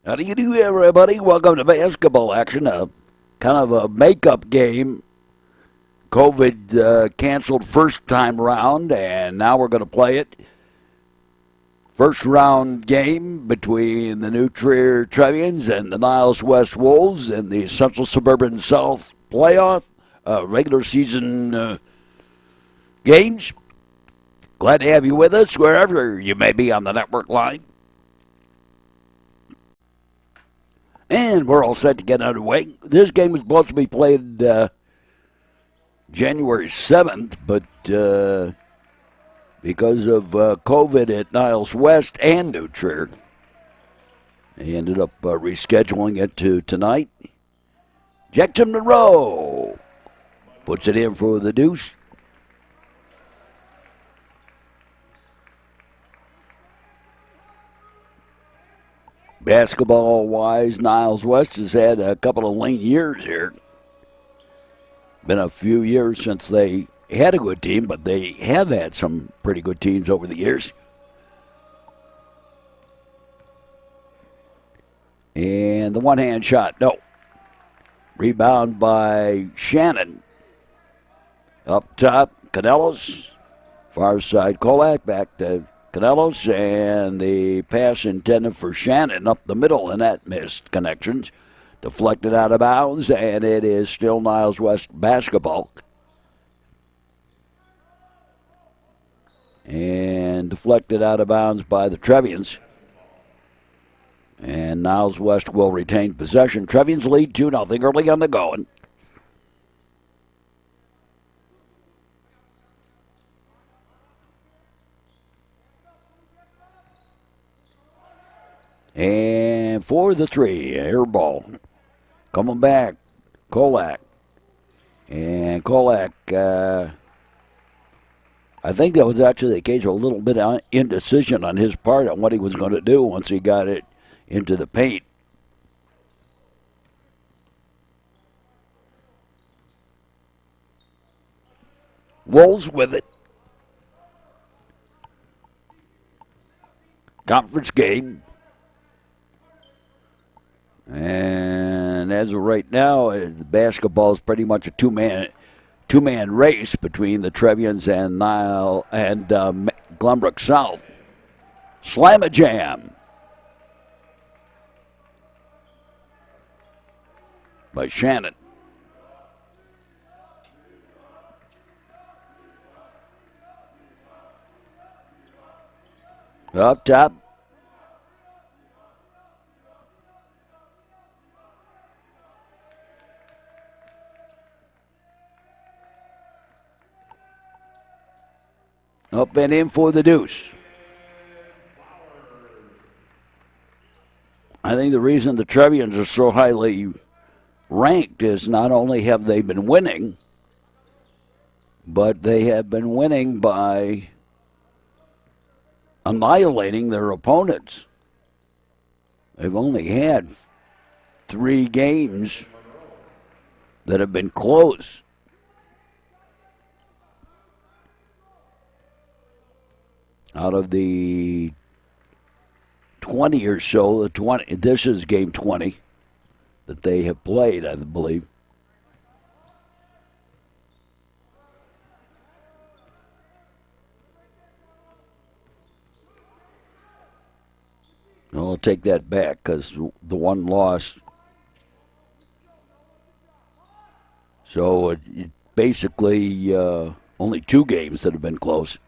How do you do, everybody? Welcome to basketball action. Kind of a makeup game. COVID canceled first time round, and now we're going to play it. First round game between the new Trier Trevians and the Niles West Wolves in the Central Suburban South playoff regular season games. Glad to have you with us wherever you may be on the network line. And we're all set to get underway. This game was supposed to be played January 7th, but because of COVID at Niles West and New Trier, they ended up rescheduling it to tonight. Jackson Monroe puts it in for the Deuce. Basketball-wise, Niles West has had a couple of lean years here. Been a few years since they had a good team, but they have had some pretty good teams over the years. And the one-hand shot, no. Rebound by Shannon. Up top, Canelos. Far side, Kolak back to Canelos, and the pass intended for Shannon up the middle, and that missed connections. Deflected out of bounds, and it is still Niles West basketball. And deflected out of bounds by the Trevians. And Niles West will retain possession. Trevians lead 2-0 early on the going. And for the three, air ball. Coming back, Kolak. And Kolak, I think that was actually the case of a little bit of indecision on his part on what he was going to do once he got it into the paint. Wolves with it. Conference game. And as of right now, the basketball is pretty much a two-man race between the Trevians and Glenbrook South. Slam-a-jam by Shannon. Up top. Up and in for the Deuce. I think the reason the Trevians are so highly ranked is not only have they been winning, but they have been winning by annihilating their opponents. They've only had 3 games that have been close. Out of the 20 or so, this is game 20 that they have played, I believe. I'll take that back because the one loss. So it basically only 2 games that have been close.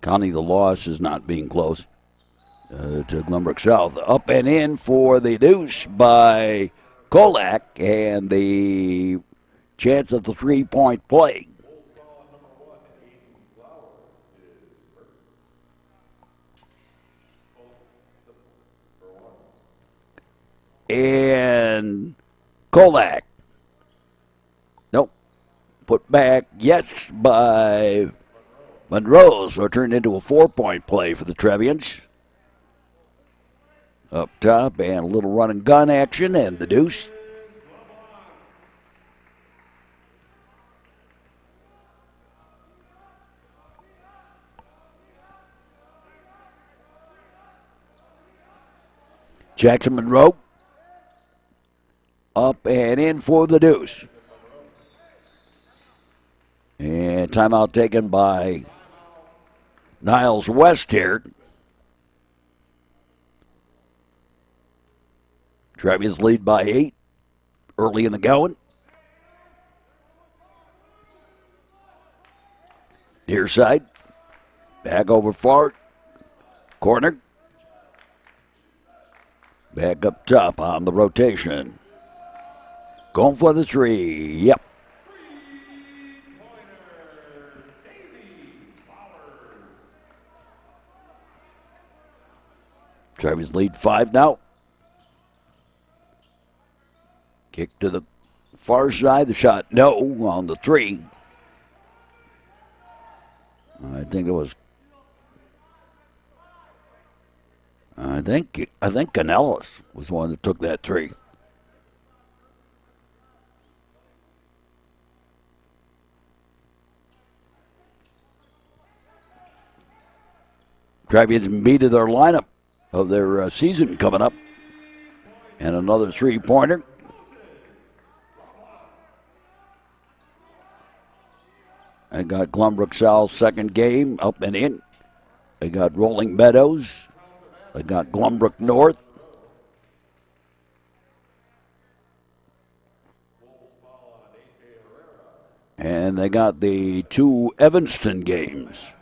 Counting the loss as not being close to Glenbrook South. Up and in for the Deuce by Kolak, and the chance of the 3-point play. And Kolak. Nope. Put back, yes, by Monroe, so it turned into a 4-point play for the Trevians. Up top, and a little run and gun action, and the Deuce. Jackson Monroe up and in for the deuce. And timeout taken by Niles West here. Trevians lead by 8 early in the going. Near side. Back over far. Corner. Back up top on the rotation. Going for the three. Yep. Trevians lead 5 now. Kick to the far side. The shot, no, on the three. I think Canellis was the one that took that three. Trevians beat their lineup of their season coming up. And another three-pointer. I got Glenbrook South's second game up and in. They got Rolling Meadows. They got Glenbrook North. And they got the 2 Evanston games.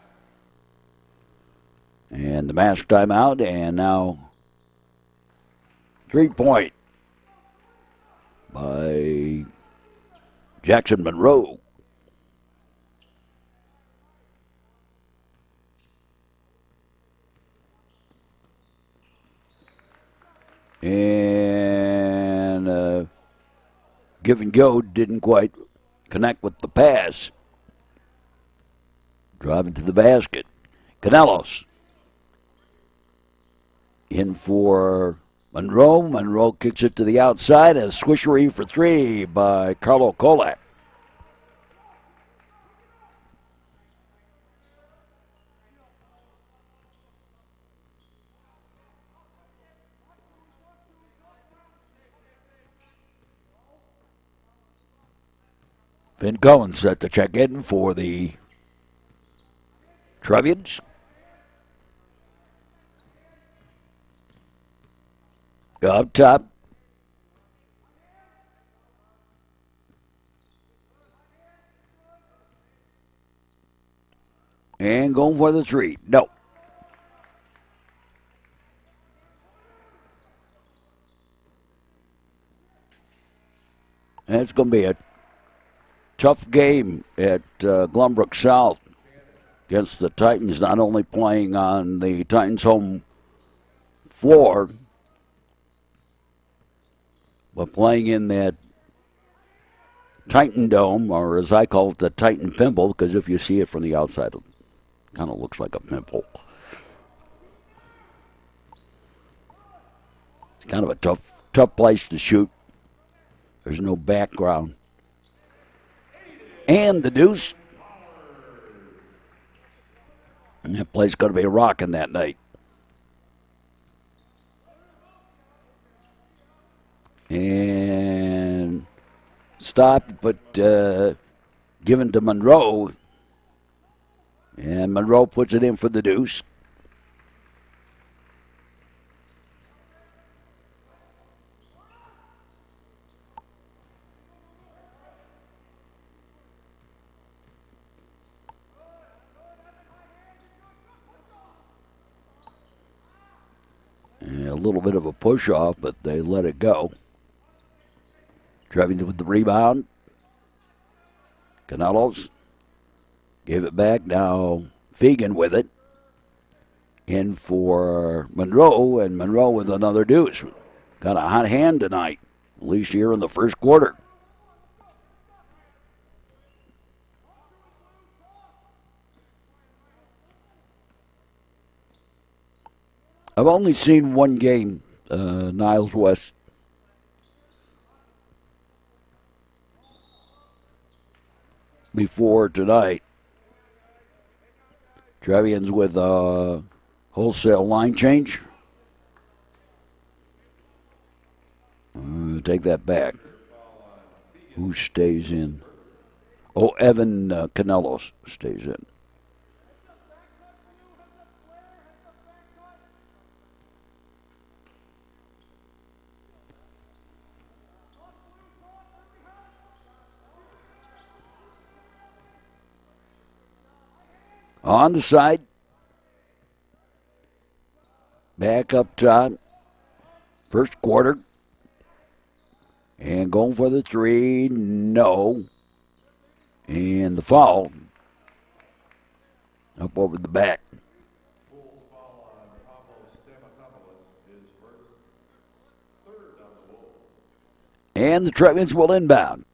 And the mask timeout, and now 3-point by Jackson Monroe. And give and go didn't quite connect with the pass. Driving to the basket. Canellos. In for Monroe. Monroe kicks it to the outside. A swishery for 3 by Carlo Kolak. Finn Cohen set to check in for the Trevians. Up top. And going for the three. No. And it's going to be a tough game at Glenbrook South against the Titans, not only playing on the Titans' home floor, but playing in that Titan Dome, or as I call it, the Titan Pimple, because if you see it from the outside, it kind of looks like a pimple. It's kind of a tough place to shoot. There's no background. And the deuce. And that play's going to be rocking that night. And stopped, but given to Monroe. And Monroe puts it in for the deuce. And a little bit of a push off, but they let it go. Trevians with the rebound. Canellos gave it back. Now Fegan with it. In for Monroe, and Monroe with another deuce. Got a hot hand tonight, at least here in the first quarter. I've only seen one game, Niles West. Before tonight. Trevians with a wholesale line change. Take that back. Who stays in? Oh, Evan Canelos stays in. On the side. Back up top. First quarter. And going for the three. No. And the foul. Up over the back. And the Trevians will inbound.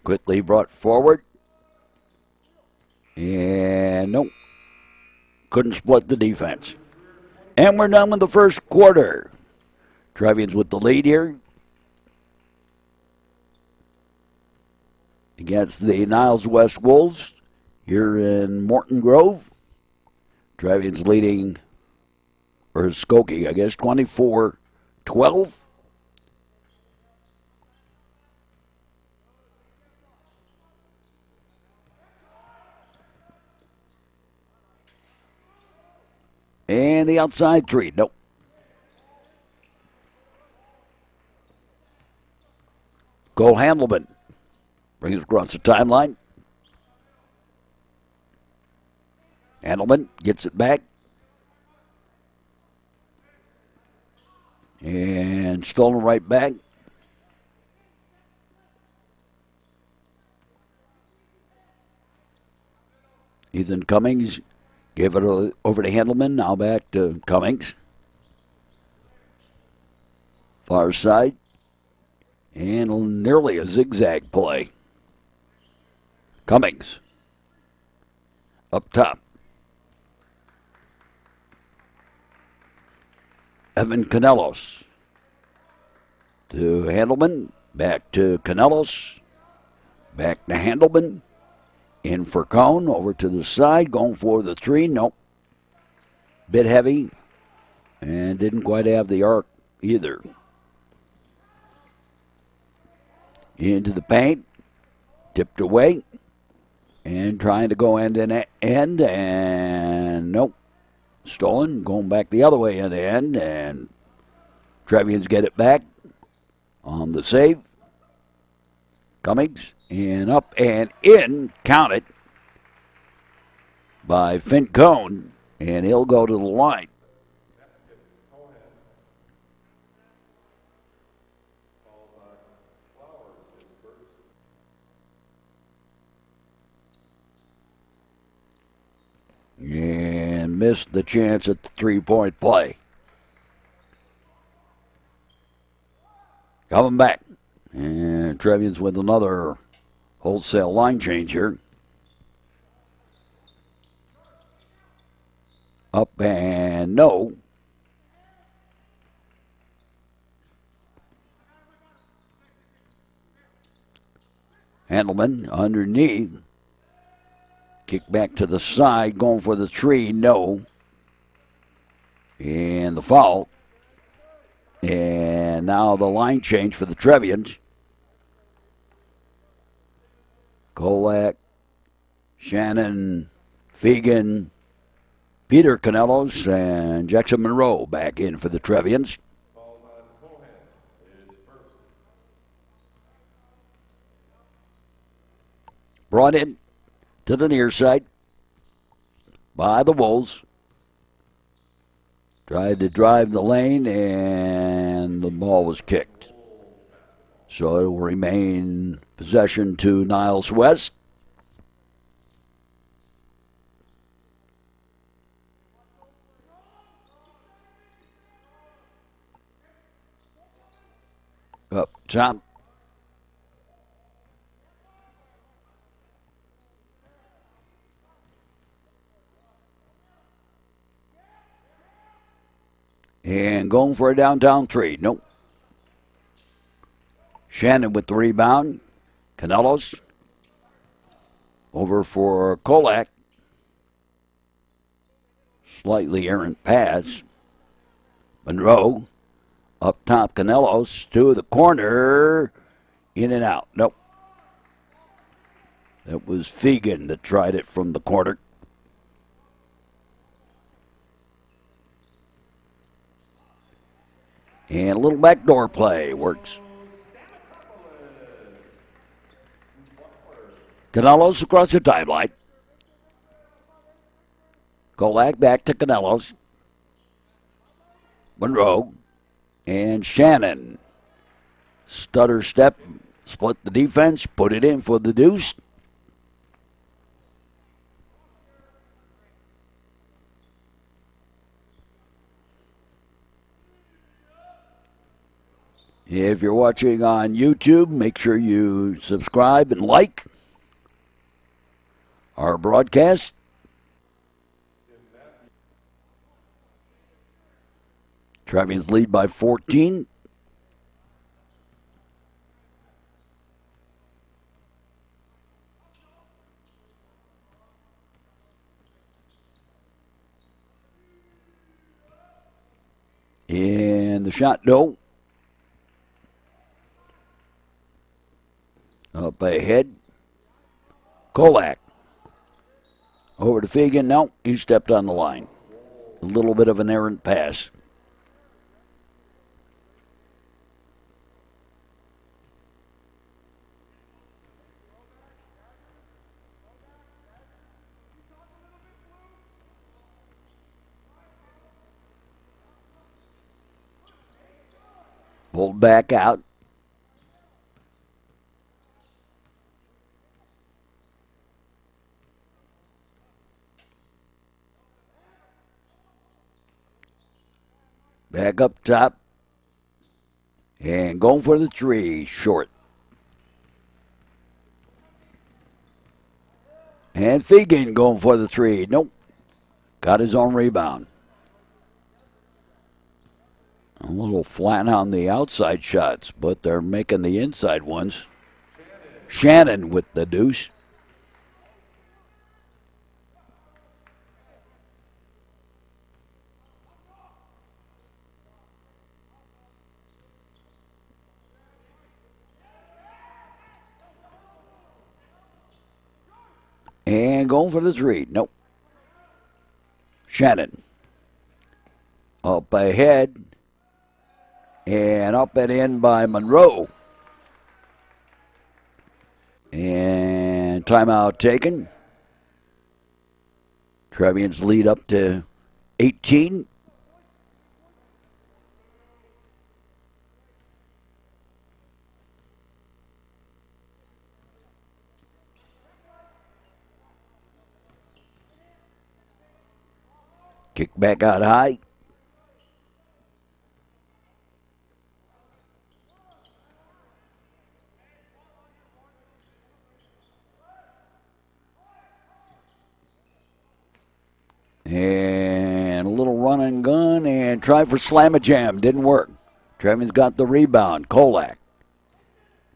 Quickly brought forward. And nope. Couldn't split the defense. And we're done with the first quarter. Trevians with the lead here against the Niles West Wolves here in Morton Grove. Trevians leading, or Skokie, I guess, 24-12. And the outside three, nope. Cole Handelman brings it across the timeline. Handelman gets it back. And stolen right back. Ethan Cummings gave it over to Handelman. Now back to Cummings. Far side. And nearly a zigzag play. Cummings. Up top. Evan Canelos. To Handelman. Back to Canelos. Back to Handelman. In for Cone. Over to the side. Going for the three. Nope. Bit heavy. And didn't quite have the arc either. Into the paint. Tipped away. And trying to go end and end. And nope. Stolen. Going back the other way in the end. And Trevians get it back on the save. Cummings. And up and in. Counted by Finn Cone. And he'll go to the line. And missed the chance at the three-point play. Coming back. And Trevians with another wholesale line change here. Up and no. Handelman underneath. Kick back to the side, going for the three, no. And the foul. And now the line change for the Trevians. Kolak, Shannon, Fegan, Peter Canelos, and Jackson Monroe back in for the Trevians. Brought in to the near side by the Wolves. Tried to drive the lane, and the ball was kicked. So it will remain possession to Niles West. Up top. And going for a downtown three. Nope. Shannon with the rebound. Canelos. Over for Kolak. Slightly errant pass. Monroe up top. Canelos to the corner. In and out. Nope. That was Fegan that tried it from the corner. And a little backdoor play works. Canelos across the timeline. Kolak back to Canelos. Monroe and Shannon. Stutter step, split the defense, put it in for the deuce. If you're watching on YouTube, make sure you subscribe and like our broadcast. Trevians lead by 14. And the shot, no. Up ahead. Kolak. Over to Fegan. No, he stepped on the line. A little bit of an errant pass. Pulled back out. Back up top. And going for the three. Short. And Fegan going for the three. Nope. Got his own rebound. A little flat on the outside shots, but they're making the inside ones. Shannon with the deuce. And going for the three. Nope. Shannon. Up ahead. And up and in by Monroe. And timeout taken. Trevians lead up to 18. Kick back out high. And a little run and gun and try for slam-a-jam. Didn't work. Trevians got the rebound. Kolak.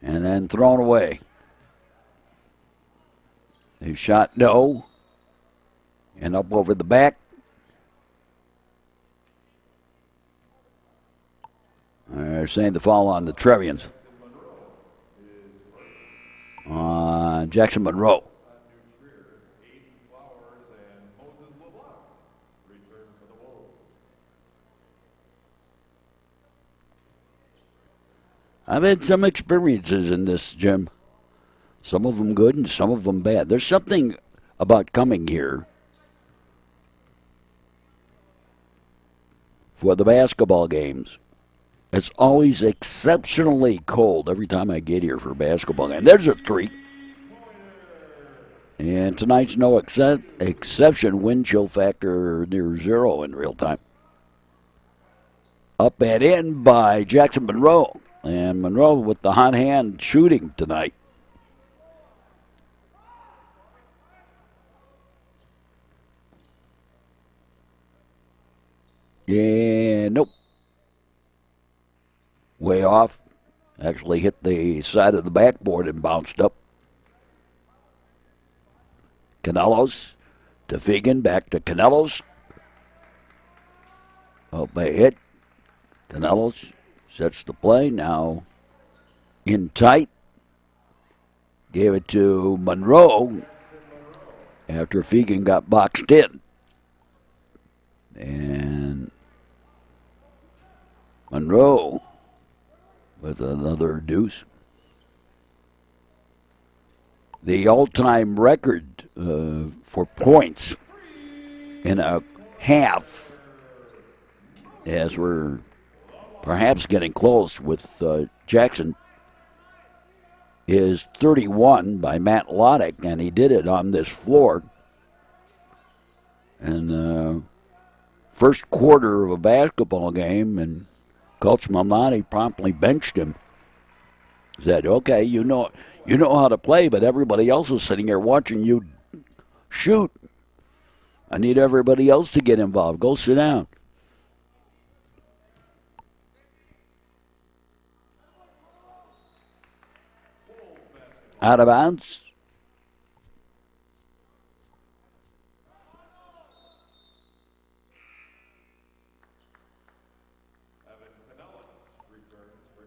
And then thrown away. They shot no. And up over the back. They're saying the foul on the Trevians. On Jackson Monroe. I've had some experiences in this gym. Some of them good and some of them bad. There's something about coming here for the basketball games. It's always exceptionally cold every time I get here for a basketball game. There's a three. And tonight's no exception. Wind chill factor near zero in real time. Up and in by Jackson Monroe. And Monroe with the hot hand shooting tonight. Yeah, nope. Way off. Actually hit the side of the backboard and bounced up. Canelos to Fegan, back to Canelos. Up a hit. Canelos sets the play. Now in tight. Gave it to Monroe after Fegan got boxed in. And Monroe with another deuce. The all-time record for points in a half, as we're perhaps getting close with Jackson, is 31 by Matt Loddick, and he did it on this floor. And first quarter of a basketball game, and Coach Mamani promptly benched him. Said, "Okay, you know how to play, but everybody else is sitting here watching you shoot. I need everybody else to get involved. Go sit down." Out of bounds.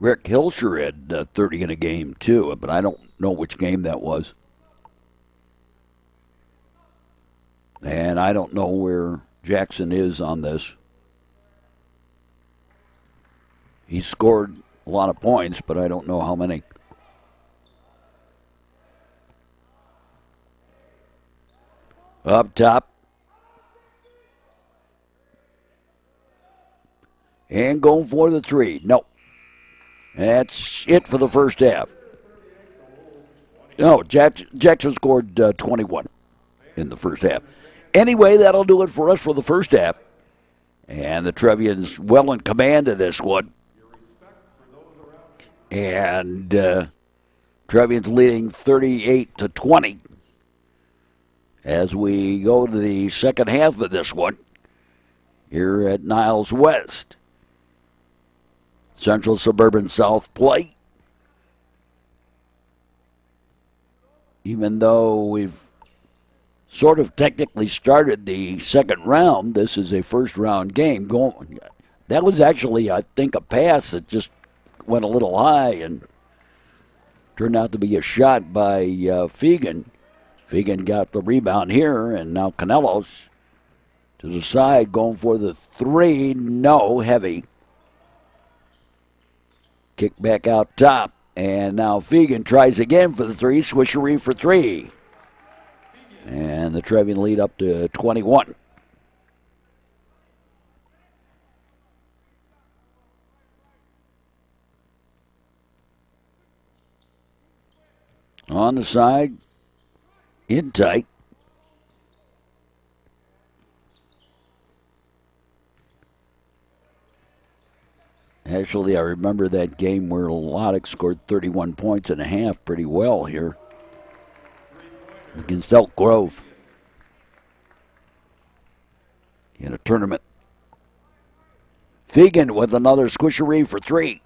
Rick Hilscher had 30 in a game, too, but I don't know which game that was. And I don't know where Jackson is on this. He scored a lot of points, but I don't know how many. Up top. And going for the three. No. That's it for the first half. No, Jackson scored 21 in the first half. Anyway, that'll do it for us for the first half. And the Trevians well in command of this one. And Trevians leading 38-20 as we go to the second half of this one here at Niles West. Central Suburban South play. Even though we've sort of technically started the second round, this is a first round game. That was actually, I think, a pass that just went a little high and turned out to be a shot by Fegan. Fegan got the rebound here, and now Canelos to the side going for the three. No, heavy. Kick back out top, and now Fegan tries again for the three. Swishery for three. And the Trevian lead up to 21. On the side, in tight. Actually, I remember that game where Loddick scored 31 points and a half pretty well here against Elk Grove in a tournament. Fegan with another squishery for three.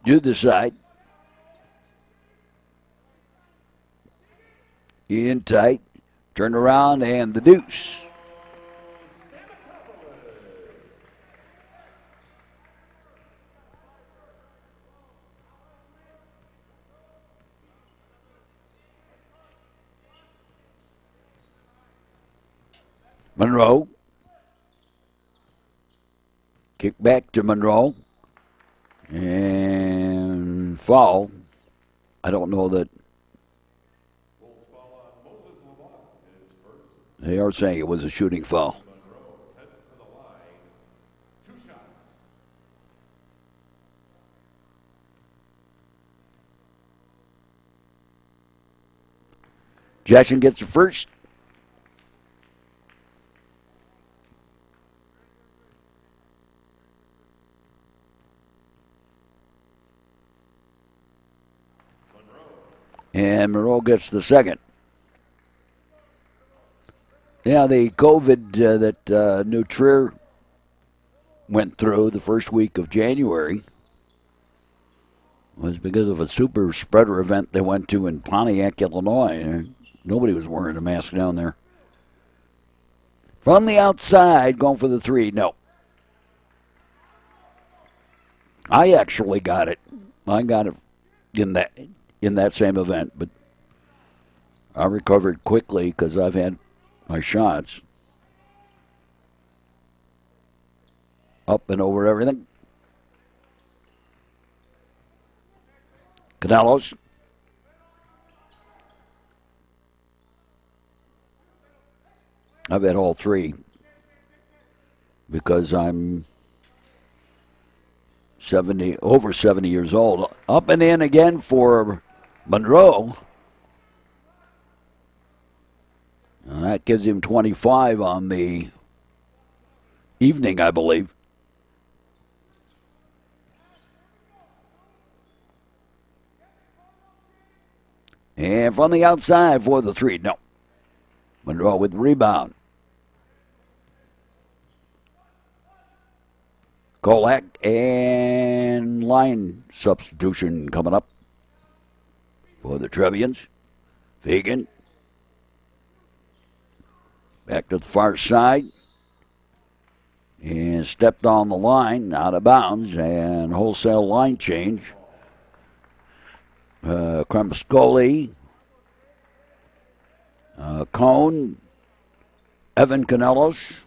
To the side. In tight. Turn around and the deuce. Monroe. Kick back to Monroe. And foul. I don't know that. They are saying it was a shooting foul. Jackson gets the first. And Monroe gets the second. Yeah, the COVID that New Trier went through the first week of January was because of a super spreader event they went to in Pontiac, Illinois. Nobody was wearing a mask down there. From the outside, going for the 3. No. I actually got it. I got it in that same event, but I recovered quickly because I've had my shots. Up and over everything. Canelos. I've had all 3 because I'm over 70 years old. Up and in again for Monroe. And that gives him 25 on the evening, I believe. And from the outside for the 3. No. Monroe with the rebound. Kolak and line substitution coming up for the Trevians. Fagan. Back to the far side. And stepped on the line, out of bounds, and wholesale line change. Cremascoli, Cone, Evan Canelos.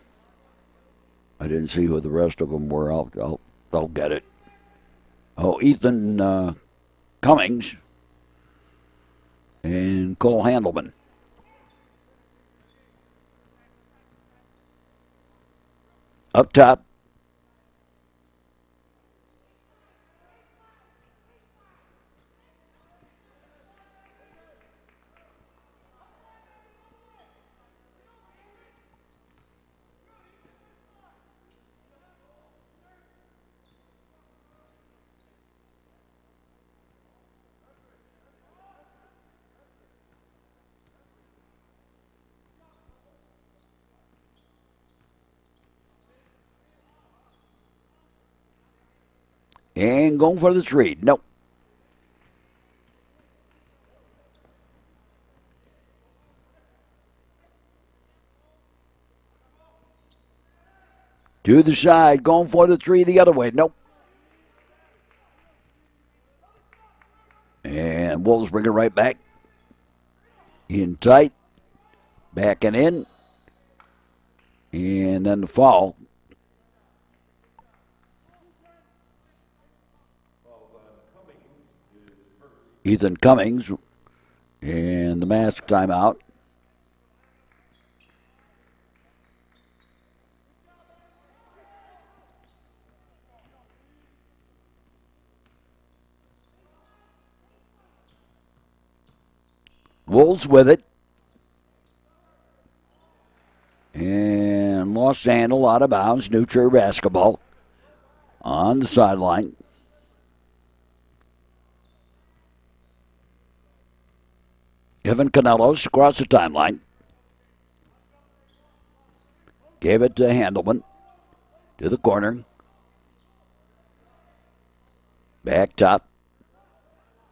I didn't see who the rest of them were. I'll get it. Oh, Ethan Cummings and Cole Handelman. Up top. And going for the 3. Nope. To the side, going for the 3 the other way. Nope. And Wolves bring it right back. In tight. Backing in. And then the foul. Ethan Cummings. And the mask timeout. Wolves with it. And lost handle out of bounds. New Trier basketball on the sideline. Evan Canelos across the timeline. Gave it to Handelman. To the corner. Back top.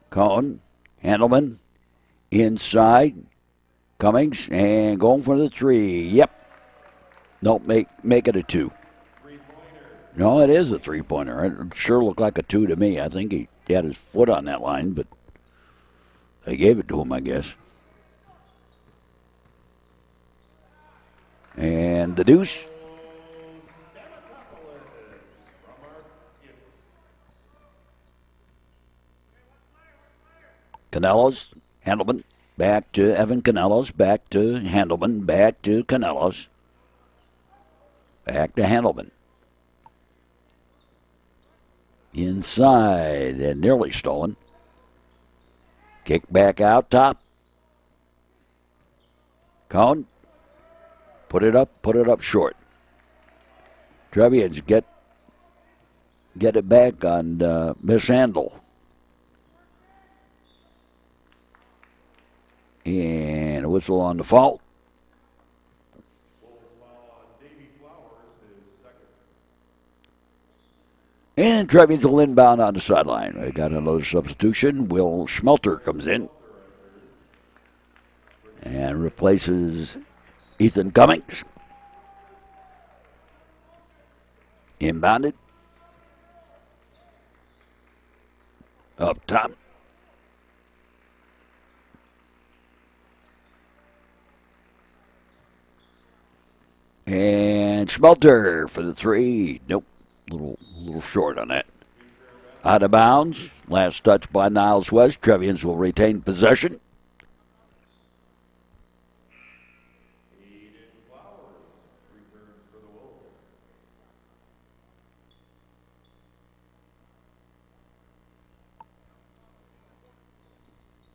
Cone. Handelman. Inside. Cummings. And going for the 3. Yep. Nope, make it a 2. No, it is a 3-pointer. It sure looked like a 2 to me. I think he had his foot on that line, but they gave it to him, I guess. And the deuce. Canelos, Handelman, back to Evan Canelos, back to Handelman, back to Canelos, back to Handelman. Inside and nearly stolen. Kick back out top. Cone. Put it up short. Trevians get it back on mishandle. And a whistle on the fault. And Trevians will inbound on the sideline. We got another substitution. Will Schmelter comes in. and replaces Ethan Cummings. Inbounded. Up top. And Schmelter for the three. Nope. Little short on that. Out of bounds. Last touch by Niles West. Trevians will retain possession.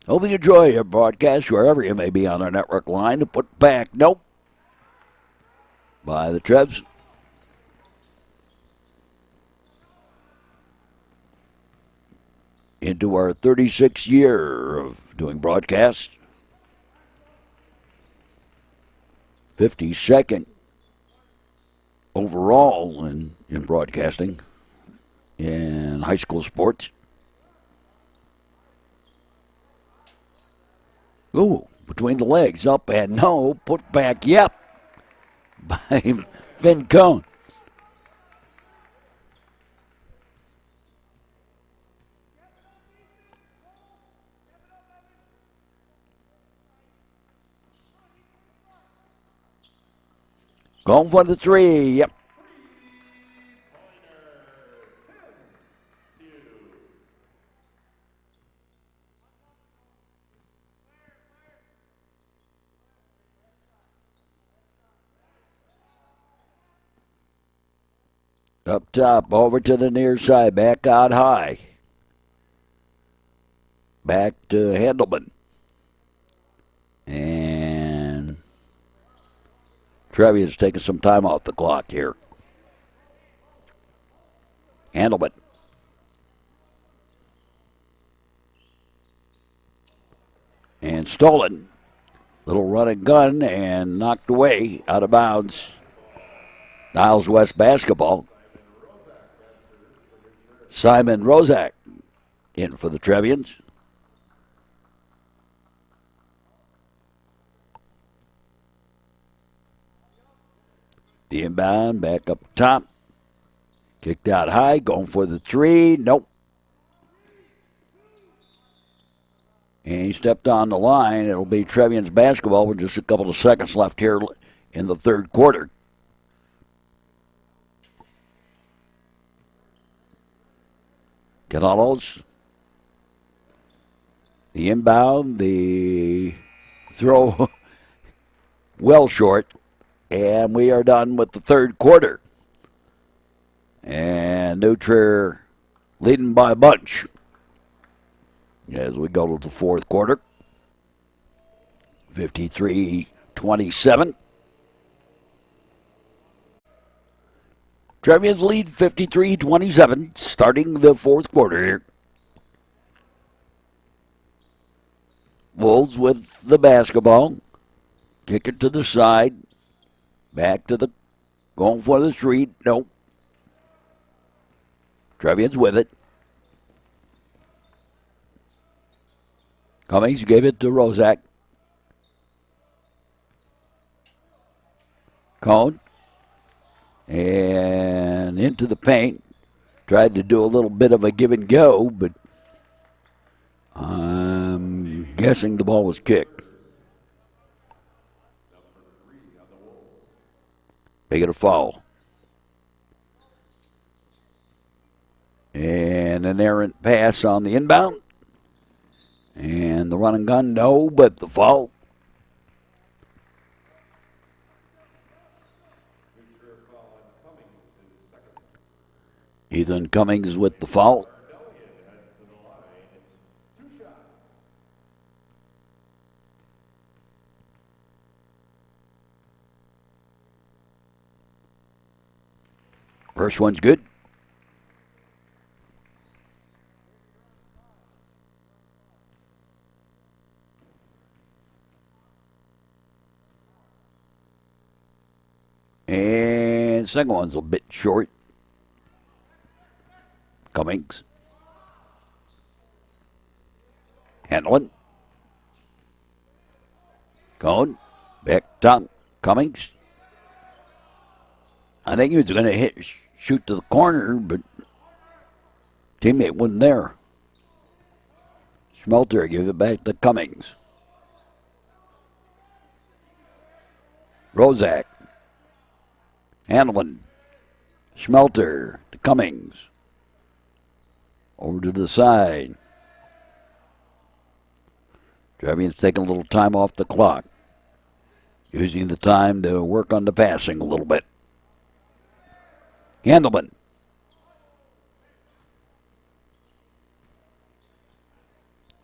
Hope you enjoy your broadcast wherever you may be on our network line. To put back. Nope. By the Trebs. Into our 36th year of doing broadcasts. 52nd overall in broadcasting in high school sports. Ooh, between the legs, up and no, put back, yep, by Finn Cohn. Going for the three, yep. Up top, over to the near side, back out high. Back to Handelman. And Trevian's taking some time off the clock here. Handelman. And stolen. Little run and gun and knocked away out of bounds. Niles West basketball. Simon Rozak in for the Trevians. The inbound back up top. Kicked out high, going for the three. Nope. And he stepped on the line. It'll be Trevian's basketball with just a couple of seconds left here in the third quarter. Canales. The inbound, the throw well short. And we are done with the third quarter. And New Trier leading by a bunch as we go to the fourth quarter. 53-27. Trevians lead 53-27, starting the fourth quarter here. Wolves with the basketball. Kick it to the side. Back to the, going for the three. Nope. Trevians with it. Cummings gave it to Rozak. Cone. And into the paint. Tried to do a little bit of a give and go, but I'm guessing the ball was kicked. Make it a foul. And an errant pass on the inbound. And the run and gun, no, but the foul. Ethan Cummings with the foul. First one's good. And second one's a bit short. Cummings. Handling. Cone. Back top. Cummings. I think he was going to shoot to the corner, but teammate wasn't there. Schmelter gives it back to Cummings. Rozak. Hanlon. Schmelter to Cummings. Over to the side. Trevians taking a little time off the clock. Using the time to work on the passing a little bit. Handelman.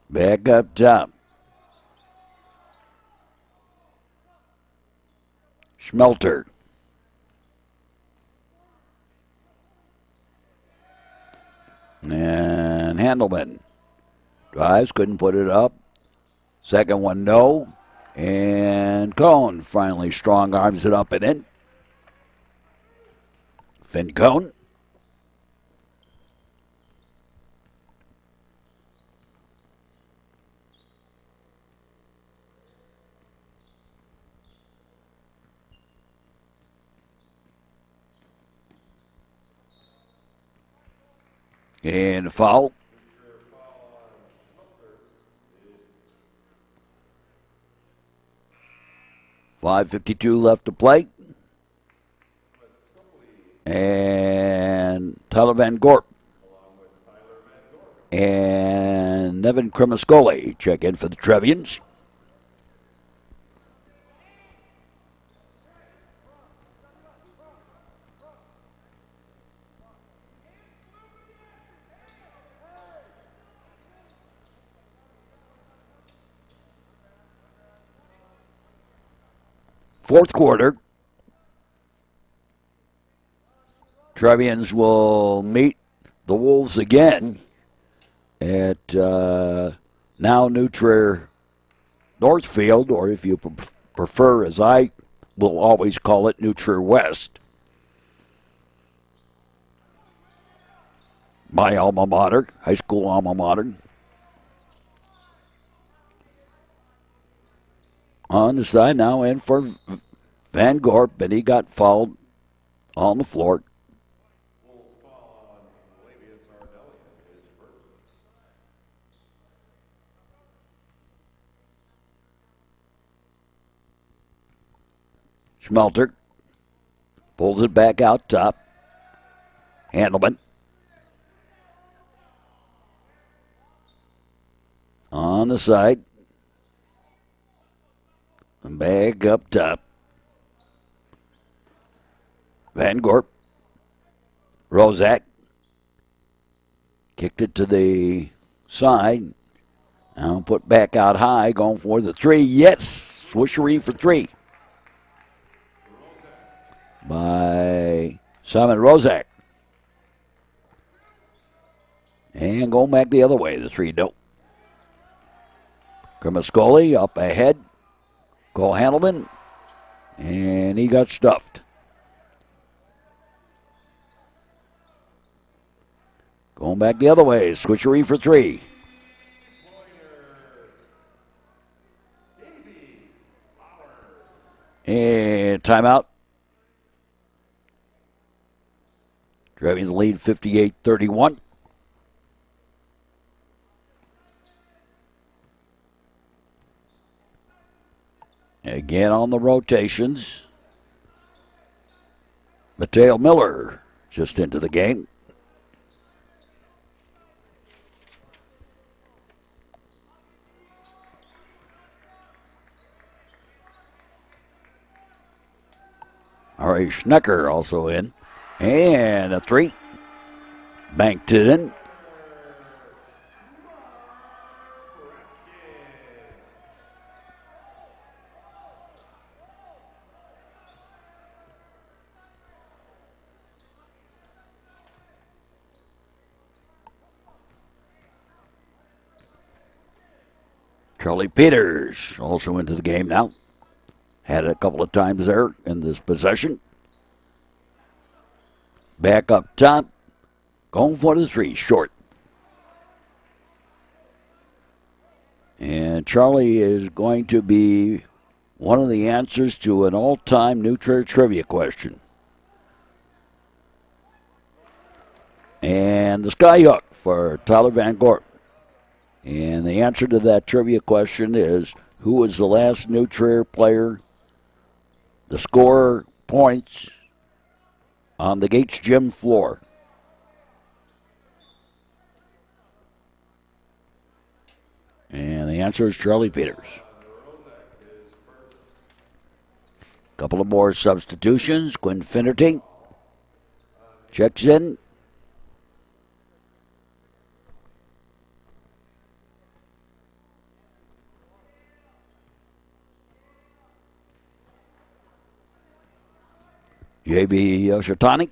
Back up top. Schmelter. And Handelman. Drives, couldn't put it up. Second one, no. And Cone finally strong arms it up and in. Finn Cone. And a foul. .5:52 left to play. And Tyler Van Gorp. And Nevin Cremascoli check in for the Trevians. Fourth quarter. Trevians will meet the Wolves again at now New Trier Northfield, or if you prefer, as I will always call it, New Trier West. My alma mater, high school alma mater. On the side now, in for Van Gorp, but he got fouled on the floor. Schmelter pulls it back out top. Handelman. On the side. And back up top. Van Gorp. Rozak. Kicked it to the side. Now put back out high. Going for the three. Yes! Swishery for three. By Simon Rozak. And going back the other way, the three don't. Cremascoli up ahead. Cole Handelman. And he got stuffed. Going back the other way, switchery for three. And timeout. Trevians lead 58-31. Again on the rotations. Mateo Miller just into the game. Ari Schnecker also in. And a three. Banked it in. Charlie Peters also into the game now. Had it a couple of times there in this possession. Back up top. Going for the three. Short. And Charlie is going to be one of the answers to an all-time new Trier trivia question. And the Skyhook for Tyler Van Gorp. And the answer to that trivia question is, who was the last new Trier player to score points on the Gates gym floor? And the answer is Charlie Peters. Couple of more substitutions. Quinn Finnerty checks in. J.B. Shatonic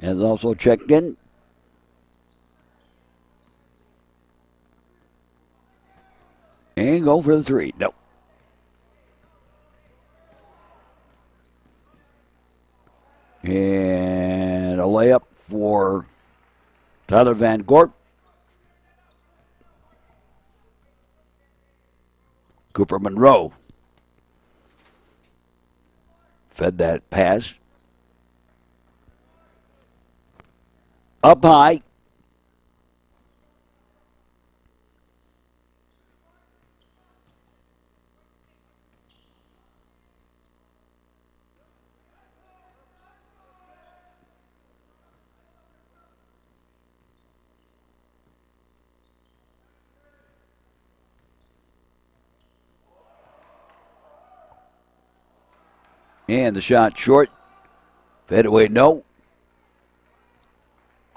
has also checked in. And go for the three. Nope. And a layup for Tyler Van Gorp. Cooper Monroe fed that pass. Up high. And the shot short. Fed away, no.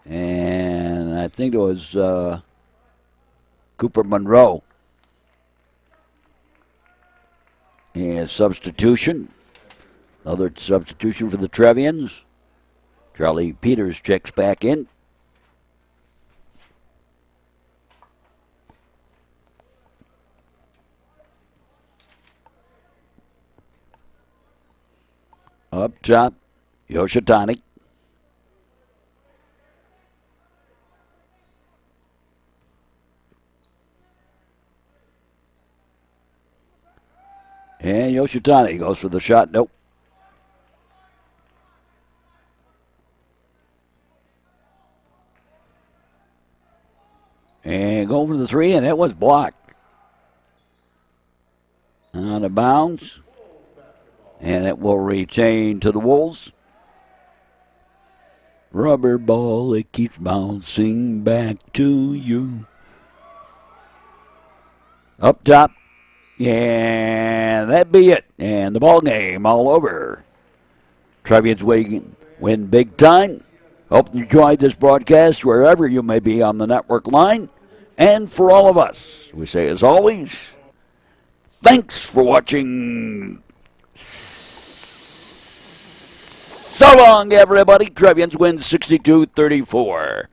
And I think it was Cooper Monroe. And substitution. Another substitution for the Trevians. Charlie Peters checks back in. Up top, Yoshitani. And Yoshitani goes for the shot. Nope. And go for the three, and it was blocked. Out of bounds. And it will retain to the Wolves. Rubber ball, it keeps bouncing back to you. Up top. And that be it. And the ball game all over. Trevians win big time. Hope you enjoyed this broadcast wherever you may be on the network line. And for all of us, we say as always, thanks for watching. So long, everybody. Trevians win 62-34.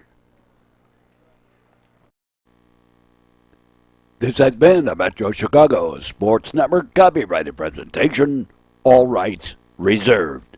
This has been a Metro Chicago Sports Network copyrighted presentation. All rights reserved.